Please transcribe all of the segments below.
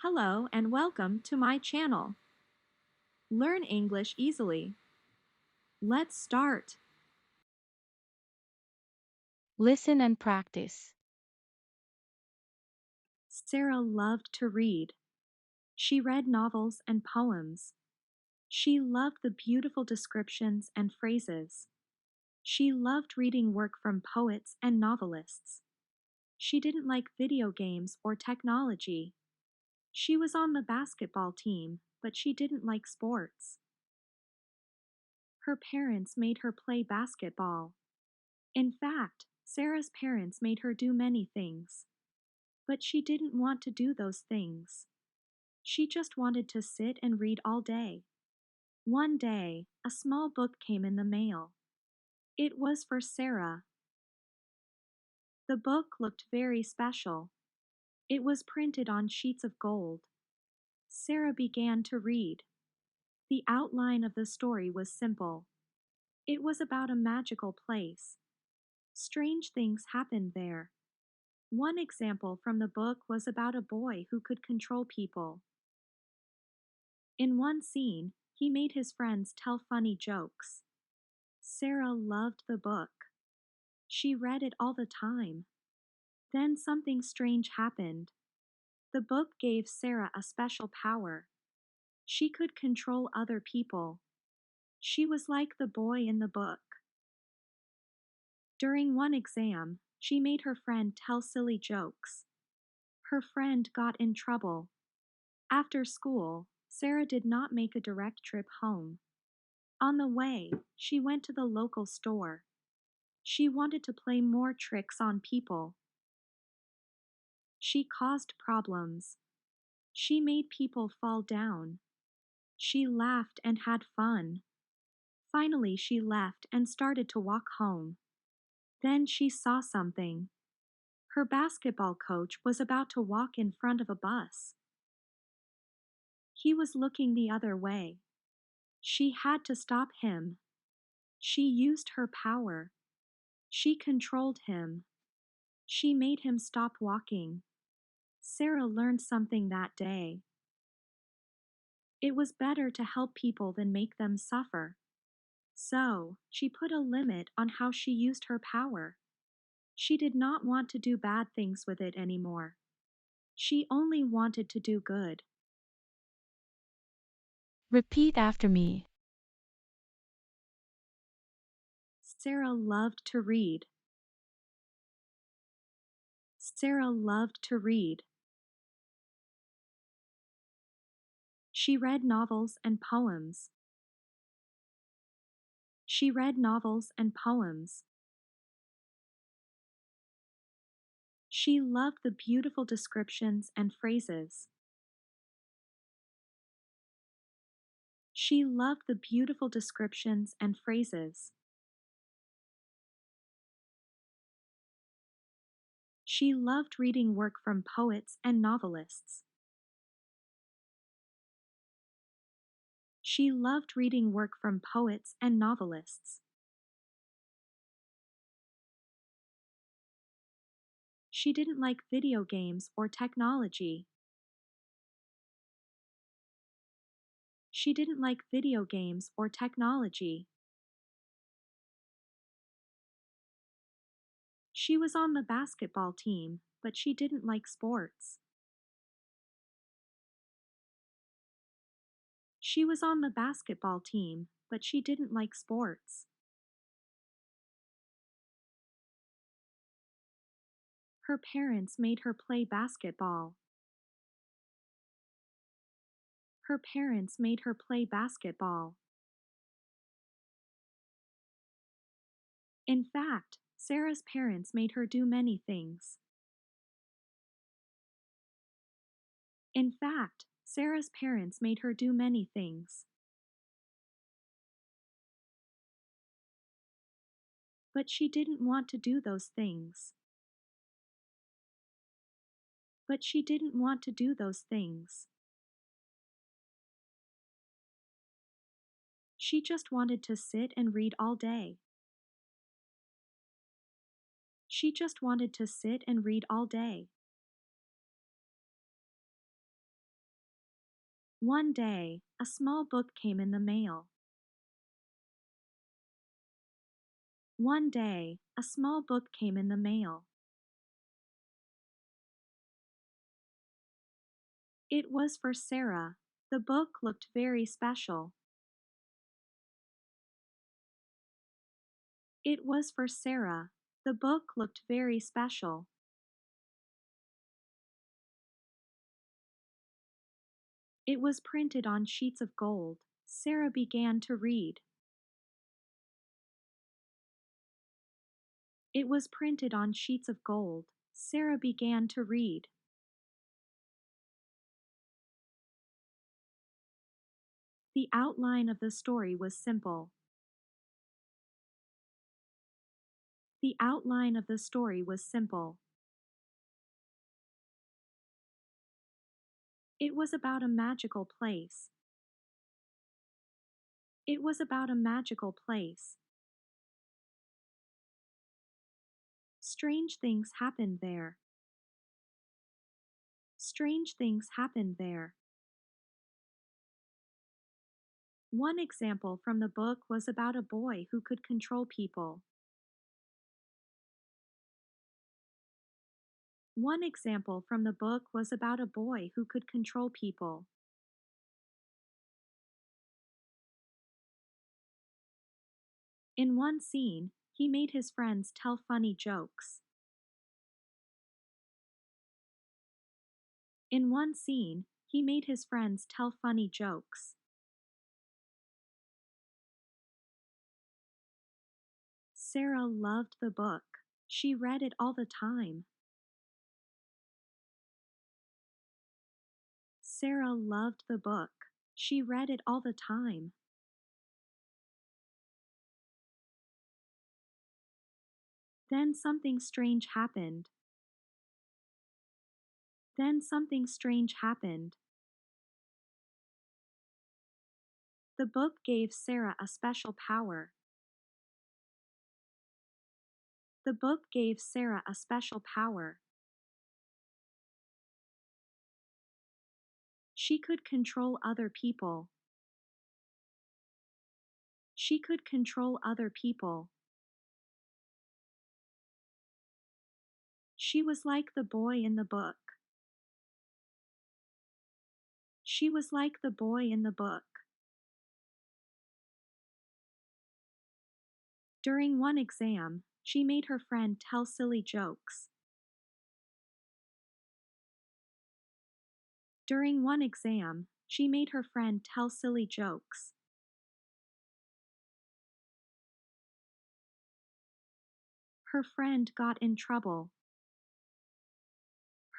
Hello and welcome to my channel. Learn English easily. Let's start. Listen and practice. Sarah loved to read. She read novels and poems. She loved the beautiful descriptions and phrases. She loved reading work from poets and novelists. She didn't like video games or technology. She was on the basketball team, but she didn't like sports. Her parents made her play basketball. In fact, Sarah's parents made her do many things. But she didn't want to do those things. She just wanted to sit and read all day. One day, a small book came in the mail. It was for Sarah. The book looked very special. It was printed on sheets of gold. Sarah began to read. The outline of the story was simple. It was about a magical place. Strange things happened there. One example from the book was about a boy who could control people. In one scene, he made his friends tell funny jokes. Sarah loved the book. She read it all the time. Then something strange happened. The book gave Sarah a special power. She could control other people. She was like the boy in the book. During one exam, she made her friend tell silly jokes. Her friend got in trouble. After school, Sarah did not make a direct trip home. On the way, she went to the local store. She wanted to play more tricks on people. She caused problems. She made people fall down. She laughed and had fun. Finally, she left and started to walk home. Then she saw something. Her basketball coach was about to walk in front of a bus. He was looking the other way. She had to stop him. She used her power. She controlled him. She made him stop walking. Sarah learned something that day. It was better to help people than make them suffer. So, she put a limit on how she used her power. She did not want to do bad things with it anymore. She only wanted to do good. Repeat after me. Sarah loved to read. Sarah loved to read. She read novels and poems. She read novels and poems. She loved the beautiful descriptions and phrases. She loved the beautiful descriptions and phrases. She loved reading work from poets and novelists. She loved reading work from poets and novelists. She didn't like video games or technology. She didn't like video games or technology. She was on the basketball team, but she didn't like sports. She was on the basketball team, but she didn't like sports. Her parents made her play basketball. Her parents made her play basketball. In fact, Sarah's parents made her do many things. In fact, Sarah's parents made her do many things. But she didn't want to do those things. But she didn't want to do those things. She just wanted to sit and read all day. She just wanted to sit and read all day. One day, a small book came in the mail. One day, a small book came in the mail. It was for Sarah. The book looked very special. It was for Sarah. The book looked very special. It was printed on sheets of gold. Sarah began to read. It was printed on sheets of gold. Sarah began to read. The outline of the story was simple. The outline of the story was simple. It was about a magical place. It was about a magical place. Strange things happened there. Strange things happened there. One example from the book was about a boy who could control people. One example from the book was about a boy who could control people. In one scene, he made his friends tell funny jokes. In one scene, he made his friends tell funny jokes. Sarah loved the book. She read it all the time. Sarah loved the book. She read it all the time. Then something strange happened. Then something strange happened. The book gave Sarah a special power. The book gave Sarah a special power. She could control other people. She could control other people. She was like the boy in the book. She was like the boy in the book. During one exam, she made her friend tell silly jokes. During one exam, she made her friend tell silly jokes. Her friend got in trouble.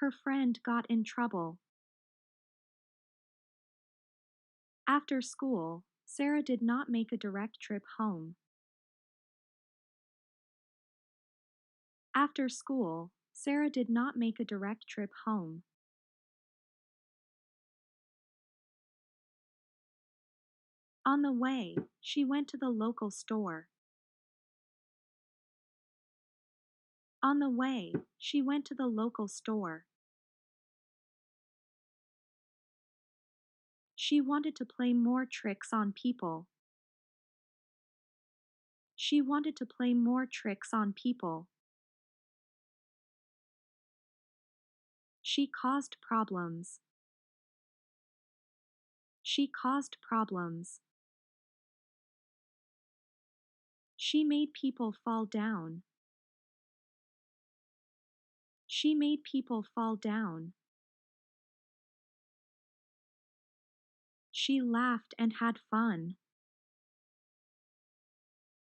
Her friend got in trouble. After school, Sarah did not make a direct trip home. After school, Sarah did not make a direct trip home. On the way, she went to the local store. On the way, she went to the local store. She wanted to play more tricks on people. She wanted to play more tricks on people. She caused problems. She caused problems. She made people fall down. She made people fall down. She laughed and had fun.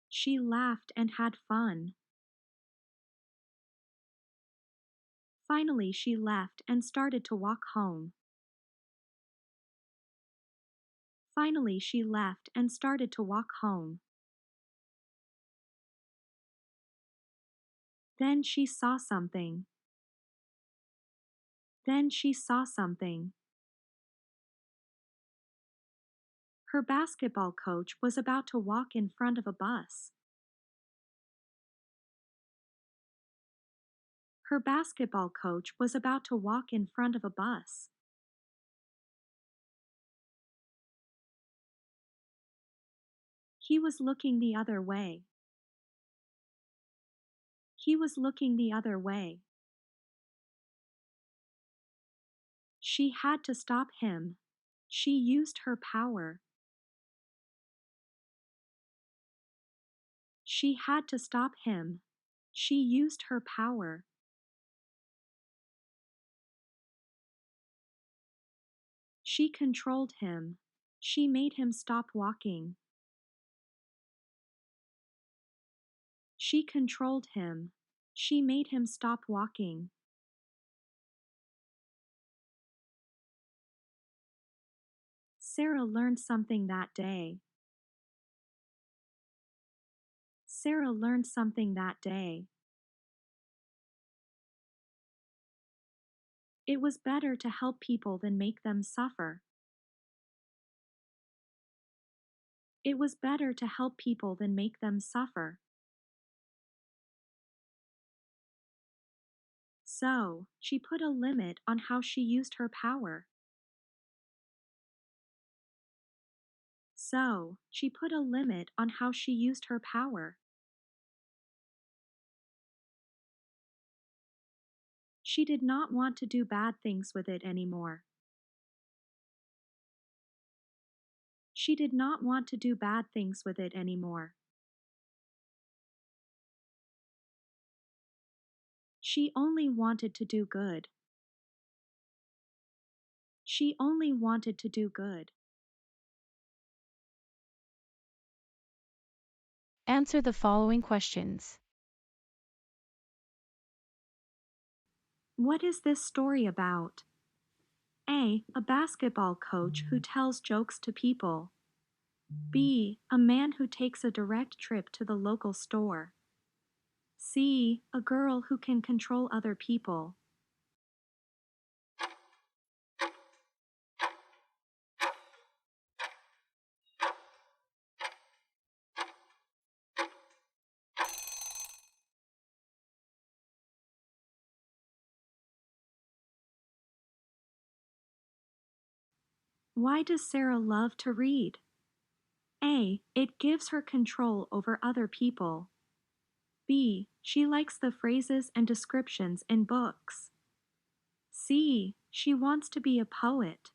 She laughed and had fun. Finally, she left and started to walk home. Finally, she left and started to walk home. Then she saw something. Then she saw something. Her basketball coach was about to walk in front of a bus. Her basketball coach was about to walk in front of a bus. He was looking the other way. He was looking the other way. She had to stop him. She used her power. She had to stop him. She used her power. She controlled him. She made him stop walking. She controlled him. She made him stop walking. Sarah learned something that day. Sarah learned something that day. It was better to help people than make them suffer. It was better to help people than make them suffer. So, she put a limit on how she used her power. So, she put a limit on how she used her power. She did not want to do bad things with it anymore. She did not want to do bad things with it anymore. She only wanted to do good. She only wanted to do good. Answer the following questions. What is this story about? A. A basketball coach who tells jokes to people. B. A man who takes a direct trip to the local store. C. A girl who can control other people. Why does Sarah love to read? A. It gives her control over other people. B. She likes the phrases and descriptions in books. C. She wants to be a poet.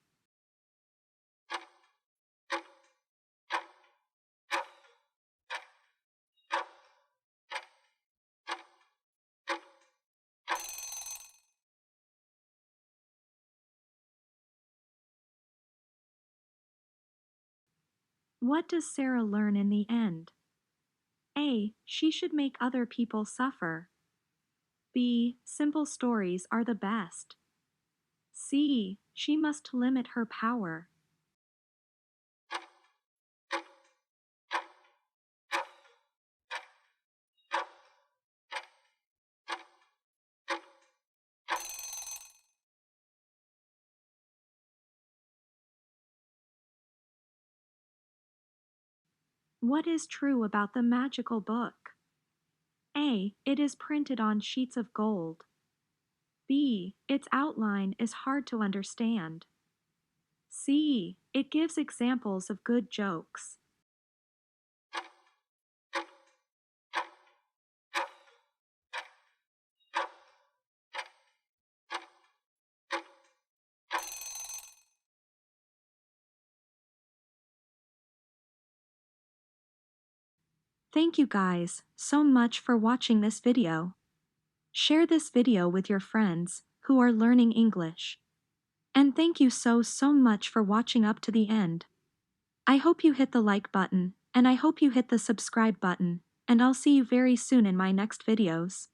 What does Sarah learn in the end? A. She should make other people suffer. B. Simple stories are the best. C. She must limit her power. What is true about the magical book? A. It is printed on sheets of gold. B. Its outline is hard to understand. C. It gives examples of good jokes. Thank you guys so much for watching this video. Share this video with your friends who are learning English. And thank you so much for watching up to the end. I hope you hit the like button, and I hope you hit the subscribe button, and I'll see you very soon in my next videos.